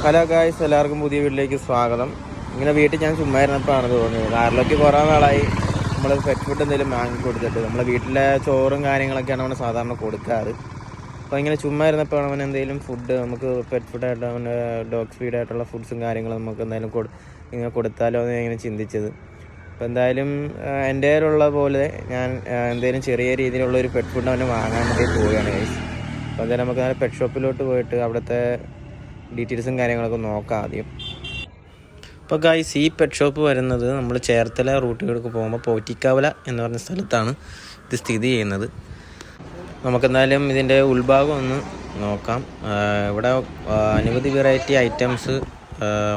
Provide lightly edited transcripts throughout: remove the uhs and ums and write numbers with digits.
Hello guys, എല്ലാവർക്കും പുതിയ വീട്ടിലേക്ക് സ്വാഗതം. ഇങ്ങനെ വീട്ടിൽ ഞാൻ ചുമ്മാ ഇരുന്നപ്പോഴാണ് തോന്നിയത്. കാറിലേക്ക് കുറേ നാളായി നമ്മൾ പെറ്റ് ഫുഡ് എന്തെങ്കിലും വാങ്ങി കൊടുത്തിട്ട്. നമ്മളെ വീട്ടിലെ ചോറും കാര്യങ്ങളൊക്കെയാണ് നമ്മൾ സാധാരണ കൊടുക്കാറ്. അപ്പോൾ ഇങ്ങനെ ചുമ്മാ ഇരുന്നപ്പോൾ അവൻ എന്തെങ്കിലും ഫുഡ് നമുക്ക് പെറ്റ് ഫുഡായിട്ട് അവന് ഡോഗ് ഫീഡായിട്ടുള്ള ഫുഡ്സും കാര്യങ്ങളും നമുക്ക് എന്തായാലും ഇങ്ങനെ കൊടുത്താലോ എന്ന് ഇങ്ങനെ ചിന്തിച്ചത്. അപ്പോൾ എന്തായാലും എൻ്റെ കയ്യിലുള്ള പോലെ ഞാൻ എന്തെങ്കിലും ചെറിയ രീതിയിലുള്ള ഒരു പെറ്റ് ഫുഡ് അവന് വാങ്ങാൻ വേണ്ടി പോവുകയാണ് ഗൈസ്. അപ്പോൾ എന്തായാലും നമുക്ക് നേരെ പെറ്റ് ഷോപ്പിലോട്ട് പോയിട്ട് അവിടുത്തെ ഡീറ്റെയിൽസും കാര്യങ്ങളൊക്കെ നോക്കാം ആദ്യം. അപ്പോൾ ഗൈസ്, ഈ പെറ്റ് ഷോപ്പ് വരുന്നത് നമ്മൾ ചേർത്തല റൂട്ടിലേക്ക് പോകുമ്പോൾ പോറ്റിക്കാവല എന്ന് പറഞ്ഞ സ്ഥലത്താണ് ഇത് സ്ഥിതി ചെയ്യുന്നത്. നമുക്കെന്തായാലും ഇതിൻ്റെ ഉൾഭാഗം ഒന്ന് നോക്കാം. ഇവിടെ അനവധി വെറൈറ്റി ഐറ്റംസ്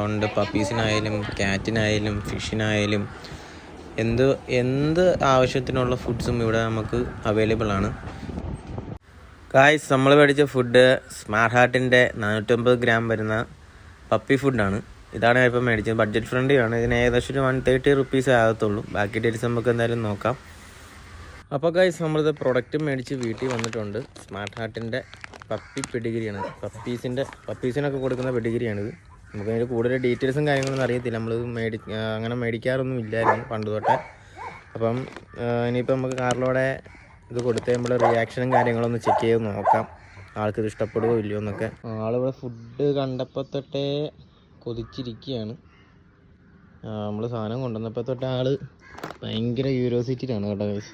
ഉണ്ട്. പപ്പീസിനായാലും ക്യാറ്റിനായാലും ഫിഷിനായാലും എന്ത് ആവശ്യത്തിനുള്ള ഫുഡ്സും ഇവിടെ നമുക്ക് അവൈലബിൾ ആണ്. ഗായ്സ്, നമ്മൾ മേടിച്ച ഫുഡ് സ്മാർട്ട് ഹാർട്ടിൻ്റെ 450 ഗ്രാം വരുന്ന പപ്പി ഫുഡാണ്. ഇതാണ് ഞാൻ ഇപ്പോൾ മേടിച്ചത്. ബഡ്ജറ്റ് ഫ്രണ്ട്ലി ആണ്. ഇതിന് ഏകദേശം ഒരു 130 റുപ്പീസ് ആകത്തുള്ളൂ. ബാക്കി ഡീറ്റെയിൽസ് നമുക്ക് എന്തായാലും നോക്കാം. അപ്പോൾ ഗായ്സ്, നമ്മളിത് പ്രൊഡക്റ്റ് മേടിച്ച് വീട്ടിൽ വന്നിട്ടുണ്ട്. സ്മാർട്ട് ഹാർട്ടിൻ്റെ പപ്പി പെഡിഗിരിയാണ്. പപ്പീസിനൊക്കെ കൊടുക്കുന്ന പെഡിഗിരിയാണിത്. നമുക്ക് അതിൻ്റെ കൂടുതൽ ഡീറ്റെയിൽസും കാര്യങ്ങളൊന്നും അറിയത്തില്ല. നമ്മളിത് അങ്ങനെ മേടിക്കാറൊന്നും ഇല്ലായിരുന്നു പണ്ട് തൊട്ടേ. അപ്പം ഇനിയിപ്പോൾ നമുക്ക് കാറിലൂടെ ഇത് കൊടുത്ത് നമ്മൾ റിയാക്ഷനും കാര്യങ്ങളൊന്ന് ചെക്ക് ചെയ്ത് നോക്കാം, ആൾക്കിത് ഇഷ്ടപ്പെടുമോ ഇല്ലയോ എന്നൊക്കെ. ആളിവിടെ ഫുഡ് കണ്ടപ്പോൾ തൊട്ടേ കൊതിച്ചിരിക്കുകയാണ്. നമ്മൾ സാധനം കൊണ്ടുവന്നപ്പോൾ തൊട്ടേ ആൾ ഭയങ്കര ക്യൂരിയോസിറ്റിയിലാണ് കേട്ടോ ഗൈസ്.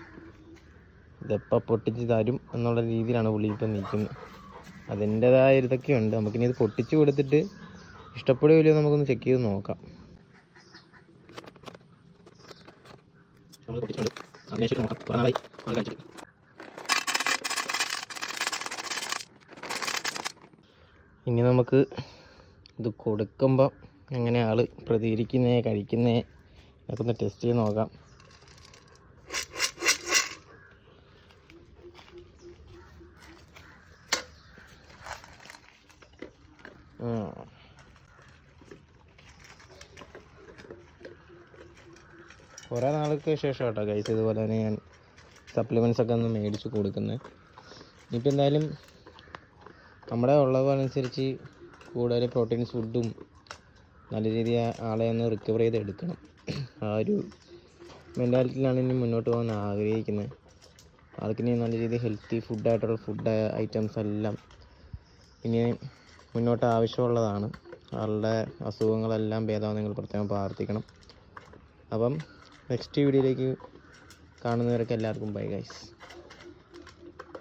ഇതെപ്പോൾ പൊട്ടിച്ച് തരും എന്നുള്ള രീതിയിലാണ് പുള്ളി ഇപ്പം നിൽക്കുന്നത്. അതിൻ്റെതായ ഇതൊക്കെ ഉണ്ട്. നമുക്കിനി ഇത് പൊട്ടിച്ച് കൊടുത്തിട്ട് ഇഷ്ടപ്പെടുകയോ ഇല്ലയോ നമുക്കൊന്ന് ചെക്ക് ചെയ്ത് നോക്കാം. ഇനി നമുക്ക് ഇത് കൊടുക്കുമ്പോൾ എങ്ങനെ ആൾ പ്രതികരിക്കുന്നേ കഴിക്കുന്നേ എന്നൊക്കെ ഒന്ന് ടെസ്റ്റ് ചെയ്ത് നോക്കാം. കുറേ നാൾക്ക് ശേഷം കേട്ടോ ഗൈസ് ഇതുപോലെ തന്നെ ഞാൻ സപ്ലിമെൻറ്റ്സ് ഒക്കെ ഒന്ന് മേടിച്ച് കൊടുക്കുന്നത്. ഇനിയിപ്പോൾ എന്തായാലും നമ്മുടെ ഉള്ളതനുസരിച്ച് കൂടുതൽ പ്രോട്ടീൻസ് ഫുഡും നല്ല രീതിയിൽ ആളെ ഒന്ന് റിക്കവർ ചെയ്ത് എടുക്കണം. ആ ഒരു മെൻറ്റാലിറ്റിയിലാണ് ഇനി മുന്നോട്ട് പോകാൻ ആഗ്രഹിക്കുന്നത്. ആൾക്കിനി നല്ല രീതിയിൽ ഹെൽത്തി ഫുഡ് ഐറ്റംസ് എല്ലാം ഇനി മുന്നോട്ട് ആവശ്യമുള്ളതാണ്. ആളുടെ അസുഖങ്ങളെല്ലാം ഭേദമാണെന്ന് നിങ്ങൾ പ്രത്യേകം പ്രാർത്ഥിക്കണം. അപ്പം നെക്സ്റ്റ് വീഡിയോയിലേക്ക് കാണുന്നവരൊക്കെ എല്ലാവർക്കും ബൈ ഗൈസ്.